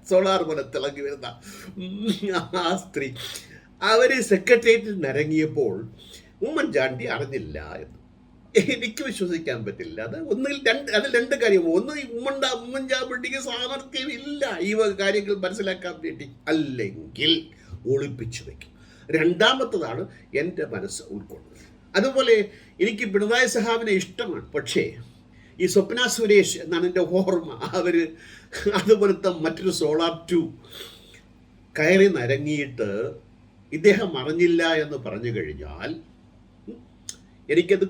സോളാർ പോലെ തിളങ്ങി വരുന്ന ആ സ്ത്രീ, അവര് സെക്രട്ടേറിയറ്റിൽ നിരങ്ങിയപ്പോൾ ഉമ്മൻചാണ്ടി അറിഞ്ഞില്ല എന്ന് എനിക്ക് വിശ്വസിക്കാൻ പറ്റില്ല. അതിൽ രണ്ട് കാര്യം. ഒന്ന്, ഉമ്മൻചാണ്ടിക്ക് സാമർഥ്യമില്ല ഈ കാര്യങ്ങൾ മനസ്സിലാക്കാൻ വേണ്ടി, അല്ലെങ്കിൽ ഒളിപ്പിച്ചു വയ്ക്കും. രണ്ടാമത്തതാണ് എൻ്റെ മനസ്സ് ഉൾക്കൊള്ളുന്നത്. അതുപോലെ എനിക്ക് പിണറായി സഹാബിനെ ഇഷ്ടമാണ്. പക്ഷേ ഈ സ്വപ്ന സുരേഷ് എന്നാണ് എൻ്റെ ഓർമ്മ, അവർ അതുപോലത്തെ മറ്റൊരു സോളാർ 2 കയറി നരങ്ങിയിട്ട് ഇദ്ദേഹം അറിഞ്ഞില്ല എന്ന് പറഞ്ഞു കഴിഞ്ഞാൽ എനിക്കത്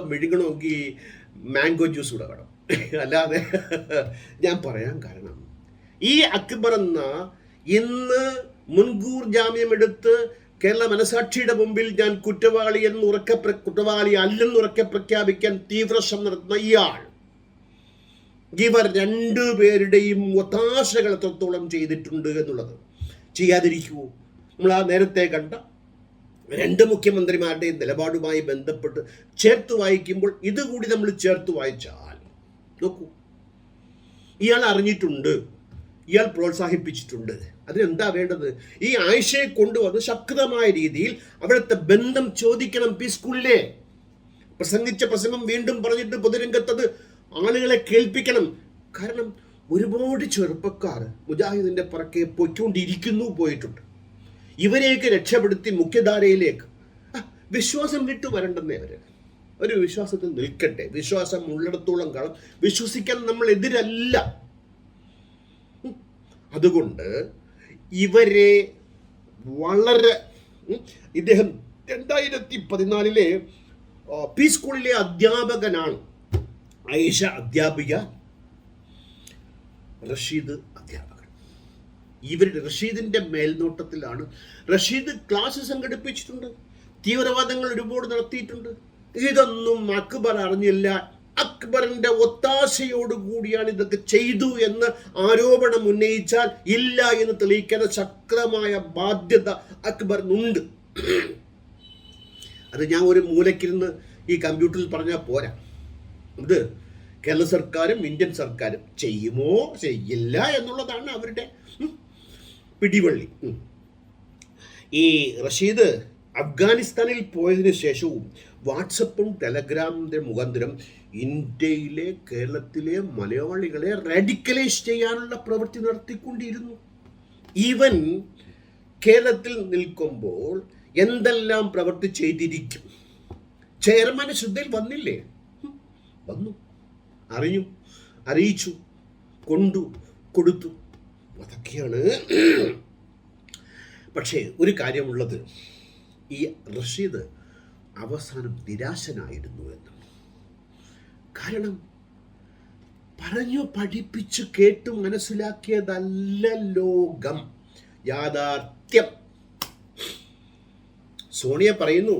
മെഴുകണമെങ്കിൽ മാംഗോ ജ്യൂസ് കൂടെ വേണം. അല്ലാതെ ഞാൻ പറയാൻ കാരണം, ഈ അക്ബർ എന്ന ഇന്ന് മുൻകൂർ ജാമ്യമെടുത്ത് കേരള മനസാക്ഷിയുടെ മുമ്പിൽ ഞാൻ കുറ്റവാളി അല്ലെന്നുറക്കെ പ്രഖ്യാപിക്കാൻ തീവ്ര ശ്രമം നടത്തുന്ന ഇയാൾ, ഇവർ രണ്ടുപേരുടെയും ഒത്താശകൾ എത്രത്തോളം ചെയ്തിട്ടുണ്ട് എന്നുള്ളത് ചെയ്യാതിരിക്കുമോ? നമ്മൾ ആ നേരത്തെ കണ്ട 2 മുഖ്യമന്ത്രിമാരുടെയും നിലപാടുമായി ബന്ധപ്പെട്ട് ചേർത്ത് വായിക്കുമ്പോൾ ഇതുകൂടി നമ്മൾ ചേർത്ത് വായിച്ചാൽ നോക്കൂ, ഇയാൾ അറിഞ്ഞിട്ടുണ്ട്, ഇയാൾ പ്രോത്സാഹിപ്പിച്ചിട്ടുണ്ട്. അതിനെന്താ വേണ്ടത്? ഈ ആയിഷയെ കൊണ്ടുവന്ന് ശക്തമായ രീതിയിൽ അവിടുത്തെ ബന്ധം ചോദിക്കണം. പീസ് സ്കൂളിലെ പ്രസംഗിച്ച പ്രസംഗം വീണ്ടും പറഞ്ഞിട്ട് പൊതുരംഗത്തത് ആളുകളെ കേൾപ്പിക്കണം. കാരണം ഒരുപാട് ചെറുപ്പക്കാർ മുജാഹിദിന്റെ പുറകെ പോയിട്ടുണ്ട്. ഇവരെയൊക്കെ രക്ഷപ്പെടുത്തി മുഖ്യധാരയിലേക്ക് വിശ്വാസം വിട്ടു വരണ്ടെന്നേ. ഒരു വിശ്വാസത്തിൽ നിൽക്കട്ടെ. വിശ്വാസം ഉള്ളിടത്തോളം കാലം വിശ്വസിക്കാൻ നമ്മൾ എതിരല്ല. അതുകൊണ്ട് ഇവരെ വളരെ ഇദ്ദേഹം 2014 പി സ്കൂളിലെ അധ്യാപകനാണ്. ആയിഷ അധ്യാപിക, റഷീദ് അധ്യാപകൻ. റഷീദിന്റെ മേൽനോട്ടത്തിലാണ്. റഷീദ് ക്ലാസ് സംഘടിപ്പിച്ചിട്ടുണ്ട്, തീവ്രവാദങ്ങൾ ഒരുപാട് നടത്തിയിട്ടുണ്ട്. ഇതൊന്നും അക്ബർ അറിഞ്ഞില്ല, അക്ബറിന്റെ ഒത്താശയോടുകൂടിയാണ് ഇതൊക്കെ ചെയ്തു എന്ന് ആരോപണം ഉന്നയിച്ചാൽ ഇല്ല എന്ന് തെളിയിക്കേണ്ട ശക്തമായ ബാധ്യത അക്ബറിനുണ്ട്. അത് ഞാൻ ഒരു മൂലക്കിരുന്ന് ഈ കമ്പ്യൂട്ടറിൽ പറഞ്ഞാൽ പോരാ. ഇത് കേരള സർക്കാരും ഇന്ത്യൻ സർക്കാരും ചെയ്യുമോ ചെയ്യില്ല എന്നുള്ളതാണ് അവരുടെ പിടിവള്ളി. ഈ റഷീദ് അഫ്ഗാനിസ്ഥാനിൽ പോയതിനു ശേഷവും വാട്സപ്പും ടെലഗ്രാമിൻ്റെ മുഖാന്തരം ഇന്ത്യയിലെ കേരളത്തിലെ മലയാളികളെ റാഡിക്കലൈസ് ചെയ്യാനുള്ള പ്രവൃത്തി നടത്തിക്കൊണ്ടിരുന്നു. ഈവൻ കേരളത്തിൽ നിൽക്കുമ്പോൾ എന്തെല്ലാം പ്രവൃത്തി ചെയ്തിരിക്കും. ചെയർമാൻ്റെ ശ്രദ്ധയിൽ വന്നില്ലേ? വന്നു, അറിയിച്ചു, കൊടുത്തു. അതൊക്കെയാണ് പക്ഷേ ഒരു കാര്യമുള്ളത്, ഈ റഷീദ് അവസാനം നിരാശനായിരുന്നു എന്ന്. കാരണം പറഞ്ഞു പഠിപ്പിച്ചു കേട്ടു മനസ്സിലാക്കിയതല്ല ലോകം, യാഥാർത്ഥ്യം. സോണിയ പറയുന്നു,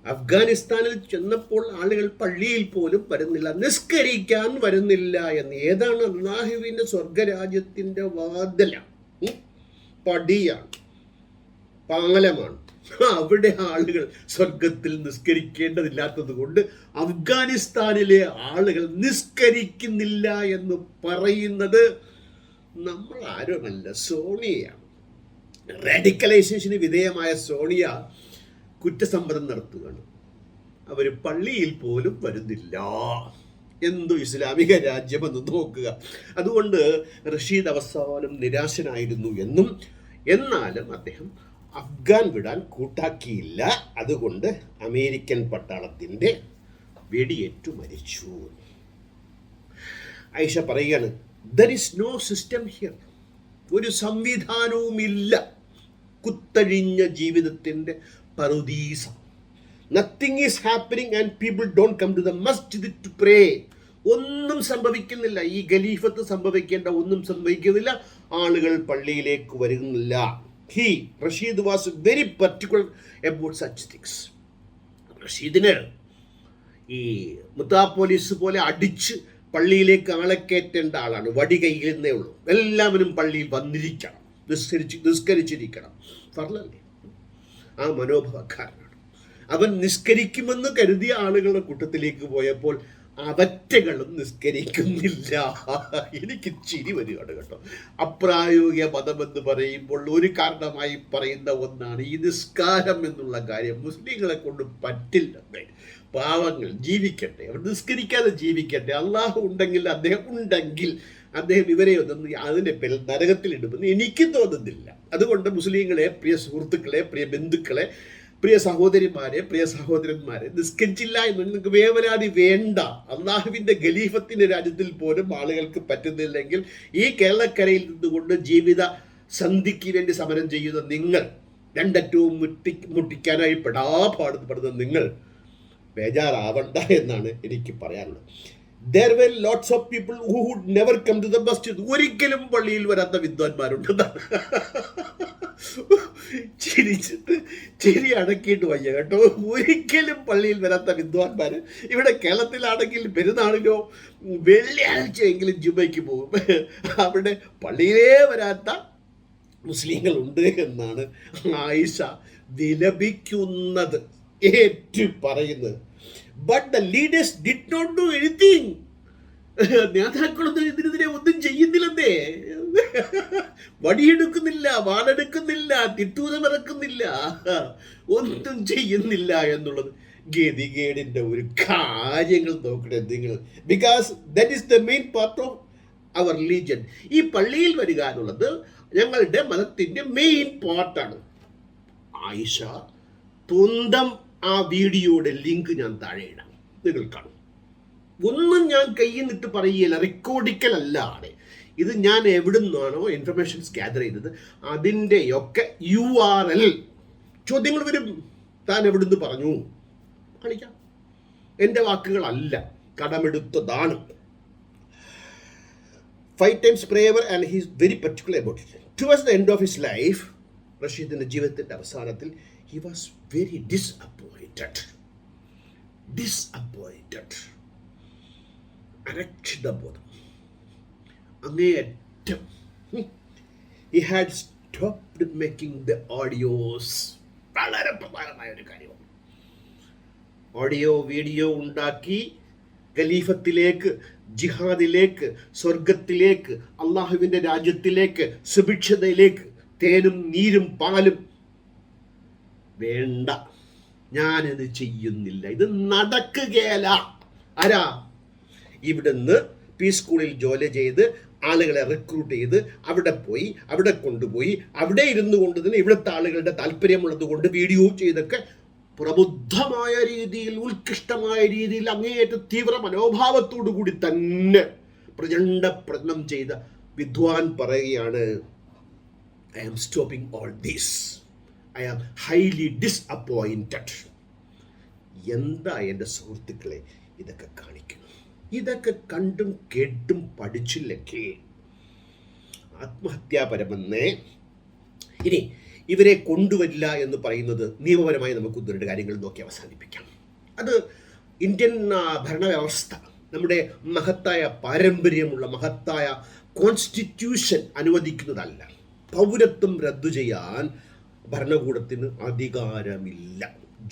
അഫ്ഗാനിസ്ഥാനിൽ ചെന്നപ്പോൾ ആളുകൾ പള്ളിയിൽ പോലും വരുന്നില്ല, നിസ്കരിക്കാൻ വരുന്നില്ല എന്ന്. ഏതാണ്? അല്ലാഹുവിൻ്റെ സ്വർഗരാജ്യത്തിൻ്റെ വാതിലാണ്, പടിയാണ്, പാലമാണ്. അവിടെ ആളുകൾ സ്വർഗത്തിൽ നിസ്കരിക്കേണ്ടതില്ലാത്തത് കൊണ്ട് അഫ്ഗാനിസ്ഥാനിലെ ആളുകൾ നിസ്കരിക്കുന്നില്ല എന്ന് പറയുന്നത് നമ്മൾ ആരുമല്ല, സോണിയയാണ്. റാഡിക്കലൈസേഷന് വിധേയമായ സോണിയ കുറ്റസമ്മതം നടത്തുകയാണ്. അവർ പള്ളിയിൽ പോലും വരുന്നില്ല. എന്തു ഇസ്ലാമിക രാജ്യമെന്ന് നോക്കുക. അതുകൊണ്ട് റഷീദ് അവസാനം നിരാശനായിരുന്നു എന്നും, എന്നാലും അദ്ദേഹം അഫ്ഗാൻ വിടാൻ കൂട്ടാക്കിയില്ല. അതുകൊണ്ട് അമേരിക്കൻ പട്ടാളത്തിൻ്റെ വെടിയേറ്റു മരിച്ചു. ആയിഷ പറയുകയാണ്, there is no system here. ഒരു സംവിധാനവുമില്ല. കുത്തഴിഞ്ഞ ജീവിതത്തിൻ്റെ പറുദീസ. Nothing is happening and people don't come to the masjid to pray. ഒന്നും സംഭവിക്കുന്നില്ല. ഈ ഖലീഫത്ത് സംഭവിക്കേണ്ട ഒന്നും സംഭവിക്കുന്നില്ല. ആളുകൾ പള്ളിയിലേക്ക് വരുന്നില്ല. Rasheed was very particular about such things. റഷീദിന് ഈ മുത്താ പോലീസ് പോലെ അടിച്ച് പള്ളിയിലേക്ക് ആളെ കയറ്റേണ്ട ആളാണ്. വടി കയ്യിൽ നിന്നേ ഉള്ളൂ. എല്ലാവരും പള്ളിയിൽ വന്നിരിക്കണം, നിസ്കരിച്ചിരിക്കണം. ഫർളല്ലേ? ആ മനോഭാവക്കാരനാണ് അവൻ. നിസ്കരിക്കുമെന്ന് കരുതിയ ആളുകളുടെ കൂട്ടത്തിലേക്ക് പോയപ്പോൾ അവറ്റകളും നിസ്കരിക്കുന്നില്ല. എനിക്ക് ചിരി വരികയാണ് കേട്ടോ. അപ്രായോഗിക മതമെന്ന് പറയുമ്പോൾ ഒരു കാരണമായി പറയുന്ന ഒന്നാണ് ഈ നിസ്കാരം എന്നുള്ള കാര്യം. മുസ്ലിങ്ങളെ കൊണ്ട് പറ്റില്ല. പാവങ്ങൾ ജീവിക്കട്ടെ, അവർ നിസ്കരിക്കാതെ ജീവിക്കട്ടെ. അള്ളാഹു ഉണ്ടെങ്കിൽ അദ്ദേഹം ഇവരെ ഒന്നും അതിൻ്റെ പേരിൽ നരകത്തിലിടുമെന്ന് എനിക്ക് തോന്നുന്നില്ല. അതുകൊണ്ട് മുസ്ലിങ്ങളെ, പ്രിയ സുഹൃത്തുക്കളെ, പ്രിയ ബന്ധുക്കളെ, പ്രിയ സഹോദരിമാരെ, പ്രിയ സഹോദരന്മാരെ, നിസ്കരിച്ചില്ല എന്ന് നിങ്ങൾക്ക് വേവലാതി വേണ്ട. അള്ളാഹുവിൻ്റെ ഖലീഫത്തിൻ്റെ രാജ്യത്തിൽ പോലും ആളുകൾക്ക് പറ്റുന്നില്ലെങ്കിൽ ഈ കേരളക്കരയിൽ നിന്നുകൊണ്ട് ജീവിത സന്ധിക്ക് വേണ്ടി സമരം ചെയ്യുന്ന നിങ്ങൾ, രണ്ടറ്റവും മുട്ടിക്കാനായി പെടാപാടുപെടുന്ന നിങ്ങൾ ബേജാറാവണ്ട എന്നാണ് എനിക്ക് പറയാനുള്ളത്. There were lots of people who would never come to the masjid. ഒരിക്കലും പള്ളിയിൽ വരാത്ത വിദ്വാൻമാരുണ്ടെന്നാണ്. ചിരിച്ചിട്ട് ചിരി അടക്കിയിട്ട് വയ്യ കേട്ടോ. ഒരിക്കലും പള്ളിയിൽ വരാത്ത വിദ്വാൻമാർ ഇവിടെ കേരളത്തിലാണെങ്കിൽ പെരുന്നാളിലോ വെള്ളിയാഴ്ചയെങ്കിലും ജുമയ്ക്ക് പോകും. അവിടെ പള്ളിയിലേ വരാത്ത മുസ്ലിങ്ങളുണ്ട് എന്നാണ് ആയിഷ വിലപിക്കുന്നത്, ഏറ്റു പറയുന്നത്. But the leaders did not do anything. നേതാക്കളൊന്നും ഇതിനെതിരെ ഒന്നും ചെയ്യുന്നില്ലെന്നേ. വടിയെടുക്കുന്നില്ല, വാളെടുക്കുന്നില്ല, തിട്ടൂരമിറക്കുന്നില്ല, ഒന്നും ചെയ്യുന്നില്ല എന്നുള്ളത് ഗതികേടിൻ്റെ ഒരു കാര്യങ്ങൾ നോക്കട്ടെ നിങ്ങൾ. Because that is the main part of our religion. ഈ പള്ളിയിൽ വരിക എന്നുള്ളത് ഞങ്ങളുടെ മതത്തിൻ്റെ മെയിൻ പാർട്ടാണ്. ആയിഷ സ്വന്തം ആ വീഡിയോയുടെ ലിങ്ക് ഞാൻ താഴെ ഇടാം, നിങ്ങൾ കാണും. ഒന്നും ഞാൻ കയ്യിൽ നിന്നിട്ട് പറയുകയില്ല, റെക്കോർഡിക്കലല്ലാതെ. ഇത് ഞാൻ എവിടെ നിന്നാണോ ഇൻഫർമേഷൻസ് ഗ്യാദർ ചെയ്തത് അതിൻ്റെയൊക്കെ URL ചോദ്യങ്ങൾ വരും. താൻ എവിടുന്ന് പറഞ്ഞു കാണിക്കാം. എൻ്റെ വാക്കുകളല്ല, കടമെടുത്തതാണ്. 5 times prayer and he is very particular about it. Towards the end of his life, റഷീദിൻ്റെ ജീവിതത്തിൻ്റെ അവസാനത്തിൽ he was very disappointed. അരക്ഷിതബോധം അങ്ങേയറ്റം. He had stopped making the audios. വളരെ പ്രധാനമായ ഒരു കാര്യമാണ്. ഓഡിയോ വീഡിയോ ഉണ്ടാക്കി ഖലീഫത്തിലേക്ക്, ജിഹാദിലേക്ക്, സ്വർഗത്തിലേക്ക്, അള്ളാഹുവിൻ്റെ രാജ്യത്തിലേക്ക്, സുഭിക്ഷതയിലേക്ക്, തേനും നീരും പാലും വേണ്ട, ഞാനിത് ചെയ്യുന്നില്ല, ഇത് നടക്കുകയല്ല. ആരാ? ഇവിടുന്ന് പീസ് സ്കൂളിൽ ജോലി ചെയ്ത് ആളുകളെ റിക്രൂട്ട് ചെയ്ത് അവിടെ കൊണ്ടുപോയി അവിടെ ഇരുന്നു കൊണ്ട് തന്നെ ഇവിടുത്തെ ആളുകളുടെ താല്പര്യമുള്ളത് കൊണ്ട് വീഡിയോ ചെയ്തൊക്കെ പ്രബുദ്ധമായ രീതിയിൽ, ഉത്കൃഷ്ടമായ രീതിയിൽ, അങ്ങേയറ്റം തീവ്ര മനോഭാവത്തോടു കൂടി തന്നെ പ്രചണ്ഡ പ്രകടനം ചെയ്ത വിദ്വാൻ പറയുകയാണ്, I am stopping all this. I am highly disappointed. എന്താ എൻ്റെ സുഹൃത്തുക്കളെ ഇതൊക്കെ കാണിക്കുന്നു? ഇതൊക്കെ കണ്ടും കേട്ടും പഠിച്ചില്ലെങ്കിൽ ആത്മഹത്യാപരമെന്ന്. ഇനി ഇവരെ കൊണ്ടുവരില്ല എന്ന് പറയുന്നത് നിയമപരമായി നമുക്ക് ഒന്ന് രണ്ട് കാര്യങ്ങൾ നോക്കി അവസാനിപ്പിക്കാം. അത് ഇന്ത്യൻ ഭരണവ്യവസ്ഥ, നമ്മുടെ മഹത്തായ പാരമ്പര്യമുള്ള മഹത്തായ കോൺസ്റ്റിറ്റ്യൂഷൻ അനുവദിക്കുന്നതല്ല. പൗരത്വം റദ്ദു ചെയ്യാൻ ഭരണകൂടത്തിന് അധികാരമില്ല.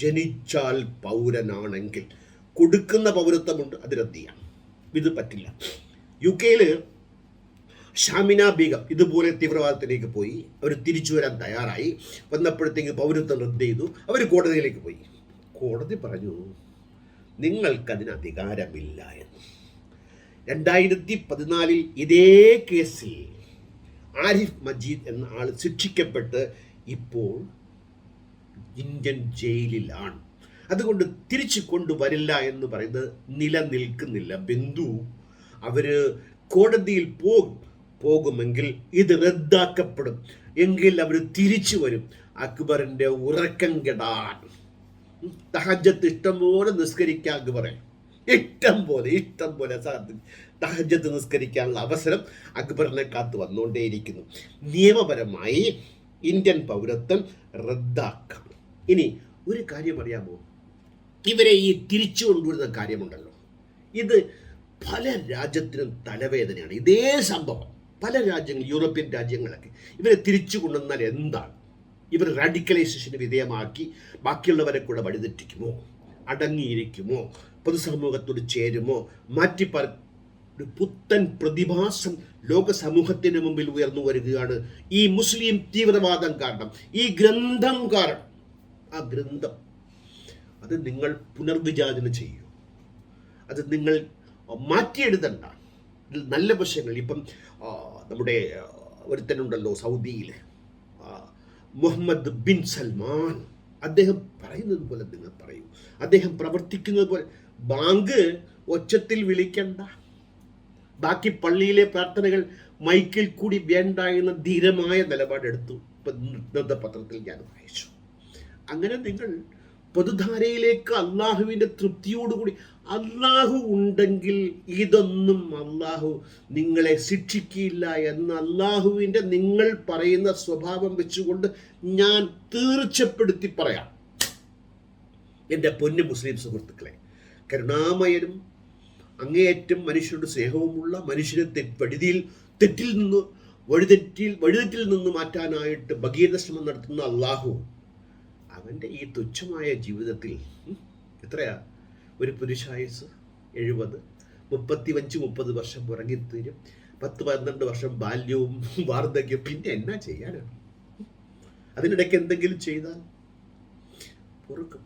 ജനിച്ചാൽ പൗരനാണെങ്കിൽ കൊടുക്കുന്ന പൗരത്വമുണ്ട്, അത് റദ്ദ് ചെയ്യാം. ഇത് പറ്റില്ല. UK ഷാമിന ബീഗം ഇതുപോലെ തീവ്രവാദത്തിലേക്ക് പോയി. അവർ തിരിച്ചു വരാൻ തയ്യാറായി. വന്നപ്പോഴത്തേക്ക് പൗരത്വം റദ്ദ് ചെയ്തു. അവർ കോടതിയിലേക്ക് പോയി. കോടതി പറഞ്ഞു നിങ്ങൾക്കതിന് അധികാരമില്ല എന്ന്. 2014 ഇതേ കേസിൽ ആരിഫ് മജീദ് എന്ന ആൾ ശിക്ഷിക്കപ്പെട്ട് ഇപ്പോൾ ഇന്ത്യൻ ജയിലിലാണ്. അതുകൊണ്ട് തിരിച്ചു കൊണ്ടുവരില്ല എന്ന് പറയുന്നത് നിലനിൽക്കുന്നില്ല. ബന്ധു അവർ കോടതിയിൽ പോകുമെങ്കിൽ ഇത് റദ്ദാക്കപ്പെടും. എങ്കിൽ അവർ തിരിച്ചു വരും. അക്ബറിൻ്റെ ഉറക്കം കെടാൻ തഹജ്ജത്ത് ഇഷ്ടംപോലെ നിസ്കരിക്കാൻ അക്ബറെ ഇഷ്ടം പോലെ തഹജ്ജത്ത് നിസ്കരിക്കാനുള്ള അവസരം അക്ബറിനെ കാത്തു വന്നുകൊണ്ടേയിരിക്കുന്നു. നിയമപരമായി ഇന്ത്യൻ പൗരത്വം റദ്ദാക്കാം. ഇനി ഒരു കാര്യം അറിയാമോ? ഇവരെ ഈ തിരിച്ചു കൊണ്ടുവരുന്ന കാര്യമുണ്ടല്ലോ, ഇത് പല രാജ്യത്തിനും തലവേദനയാണ്. ഇതേ സംഭവം പല രാജ്യങ്ങൾ, യൂറോപ്യൻ രാജ്യങ്ങളൊക്കെ ഇവരെ തിരിച്ചു കൊണ്ടുവന്നാൽ എന്താണ്? ഇവർ റാഡിക്കലൈസേഷന് വിധേയമാക്കി ബാക്കിയുള്ളവരെ കൂടെ വഴിതെറ്റിക്കുമോ? അടങ്ങിയിരിക്കുമോ? പൊതുസമൂഹത്തോട് ചേരുമോ? ഒരു പുത്തൻ പ്രതിഭാസം ലോക സമൂഹത്തിന് മുമ്പിൽ ഉയർന്നു വരികയാണ്. ഈ മുസ്ലിം തീവ്രവാദം കാരണം, ഈ ഗ്രന്ഥം കാരണം. ആ ഗ്രന്ഥം അത് നിങ്ങൾ പുനർവിചാരണ ചെയ്യൂ. അത് നിങ്ങൾ മാറ്റിയെഴുതണ്ട. ഇതിൽ നല്ല വശങ്ങൾ, ഇപ്പം നമ്മുടെ ഒരുത്തനുണ്ടല്ലോ സൗദിയിൽ, മുഹമ്മദ് ബിൻ സൽമാൻ, അദ്ദേഹം പറയുന്നത് പോലെ നിങ്ങൾ പറയൂ. അദ്ദേഹം പ്രവർത്തിക്കുന്നത് പോലെ. ബാങ്ക് ഒച്ചത്തിൽ വിളിക്കണ്ട, ബാക്കി പള്ളിയിലെ പ്രാർത്ഥനകൾ മൈക്കിൽ കൂടി വേണ്ട എന്ന ധീരമായ നിലപാടെടുത്തു. ഇപ്പം പത്രത്തിൽ ഞാൻ വായിച്ചു. അങ്ങനെ നിങ്ങൾ പൊതുധാരയിലേക്ക് അള്ളാഹുവിൻ്റെ തൃപ്തിയോടുകൂടി, അള്ളാഹു ഉണ്ടെങ്കിൽ ഇതൊന്നും അള്ളാഹു നിങ്ങളെ ശിക്ഷിക്കില്ല എന്ന അള്ളാഹുവിൻ്റെ നിങ്ങൾ പറയുന്ന സ്വഭാവം വെച്ചുകൊണ്ട് ഞാൻ തീർച്ചപ്പെടുത്തി പറയാം. എൻ്റെ പൊന്നു മുസ്ലിം സുഹൃത്തുക്കളെ, കരുണാമയനും അങ്ങേയറ്റം മനുഷ്യരുടെ സ്നേഹവുമുള്ള, മനുഷ്യനെ തെറ്റിൽ നിന്ന് മാറ്റാനായിട്ട് ഭഗീരഥ ശ്രമം നടത്തുന്ന അള്ളാഹു, അവൻ്റെ ഈ തുച്ഛമായ ജീവിതത്തിൽ എത്രയാ ഒരു പുരുഷായുസ്? 70, 35-30 വർഷം ഉറങ്ങിത്തീരും, 10-12 വർഷം ബാല്യവും വാർദ്ധക്യവും. പിന്നെ എന്നാ ചെയ്യാനാണ്? അതിനിടയ്ക്ക് എന്തെങ്കിലും ചെയ്താൽ പൊറുക്കും,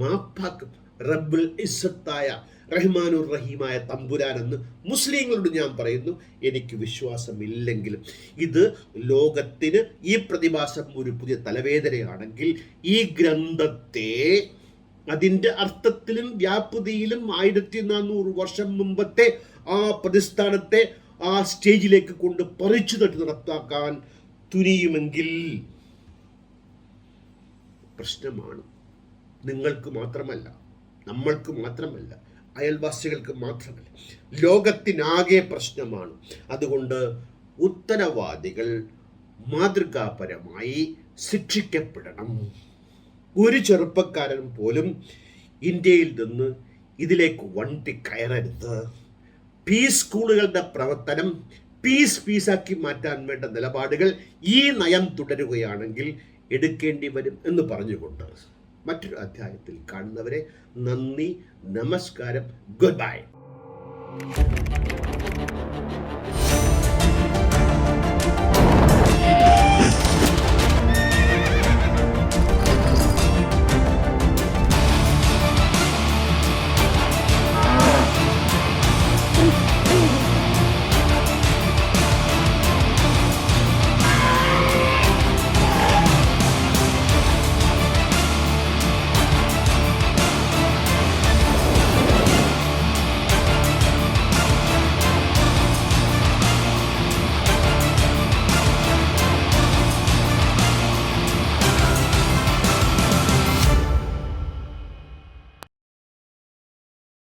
മാപ്പാക്കും. റബ്ബുൽ ഇസ്സത്തായ റഹ്മാനുർ റഹീമായ തമ്പുരാനെന്ന് മുസ്ലിങ്ങളോട് ഞാൻ പറയുന്നു. എനിക്ക് വിശ്വാസമില്ലെങ്കിലും ഇത് ലോകത്തിന് ഈ പ്രതിഭാസം ഒരു പുതിയ തലവേദനയാണെങ്കിൽ ഈ ഗ്രന്ഥത്തെ അതിൻ്റെ അർത്ഥത്തിലും വ്യാപ്തിയിലും 1400 വർഷം മുമ്പത്തെ ആ പ്രതിസ്ഥാനത്തെ ആ സ്റ്റേജിലേക്ക് കൊണ്ട് പറിച്ചു തട്ടി നടത്താക്കാൻ തുനിയുമെങ്കിൽ പ്രശ്നമാണ്. നിങ്ങൾക്ക് മാത്രമല്ല, നമ്മൾക്ക് മാത്രമല്ല, അയൽവാസികൾക്ക് മാത്രമല്ല, ലോകത്തിനാകെ പ്രശ്നമാണ്. അതുകൊണ്ട് ഉത്തരവാദികൾ മാതൃകാപരമായി ശിക്ഷിക്കപ്പെടണം. ഒരു ചെറുപ്പക്കാരൻ പോലും ഇന്ത്യയിൽ നിന്ന് ഇതിലേക്ക് വണ്ടി കയറരുത്. പീസ് സ്കൂളുകളുടെ പ്രവർത്തനം പീസാക്കി മാറ്റാൻ വേണ്ട നിലപാടുകൾ ഈ നയം തുടരുകയാണെങ്കിൽ എടുക്കേണ്ടി വരും എന്ന് പറഞ്ഞുകൊണ്ട് മറ്റൊരു അധ്യായത്തിൽ കാണുന്നവരെ നന്ദി, നമസ്കാരം, ഗുഡ് ബൈ.